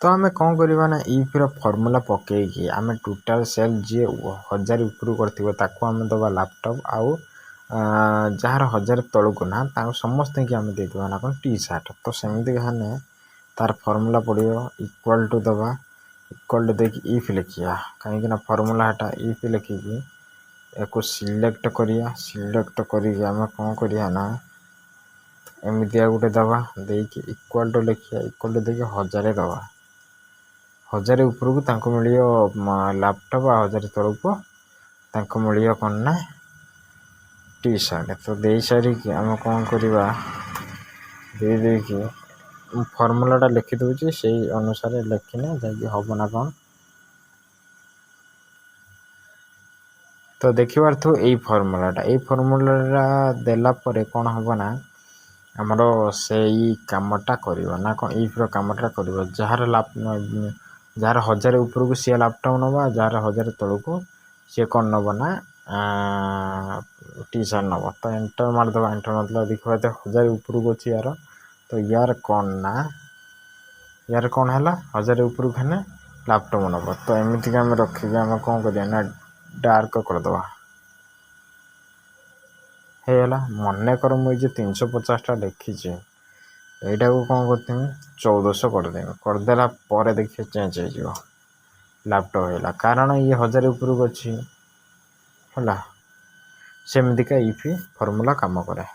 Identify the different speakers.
Speaker 1: तो आम कौन करवा ना इफ्र फर्मूला पकईकि आम टोटाल सेल जी 1000 उपरू करम दबा लैपटॉप आउ जार 1000 तलू ना समस्त की आम देदेवा ना कौन टी सार्ट तो सेमती कहने तार फर्मूला पड़ो इक्वाल टू दबा इक्वाल टू देखिए इफ लिखिया कहीं फर्मूला हटा इफ लिखिकी या सिलेक्ट करिया सिलेक्ट करके आम कौन करिया ना एमतिया गोटे दबा देखिए इक्वाल टू लिखिया इक्वाल टू देखिए 1000 दबा 1000 उपरकू मिल लैपटॉप आ 1000 तलू मिल कौन ना टी सार्ट तो दे सारिकी आम कौन करवा दे फर्मूलाटा लिखि दूची से अनुसार लिखने जाकि हम ना कौन तो देखी पार्थु यही फर्मूलाटा देला परे कौन हम ना आमर से कामटा करवा ना कौन इफ्र कामटा कर जार 1000 उपरकू सी लैपटॉप नवा जार 1000 तलू सी कौन नब ना टी सार्ट नब तो एंटर मारदे एंटर मतलब देखा 1000 उपरकू अच्छी यार तो यार कौन है 1000 उपरकू है लैपटॉप नब तो एमती आम रखिक आम कौन करना डार्क करदे होगा मन कर मुझे 350टा लिखी यटा को कौन करती 1400 करदेला देखिए चेंज हो लैपटॉप है कारण ये 1000 उपरकू अच्छी है सेमती का इफी फर्मूला काम करे।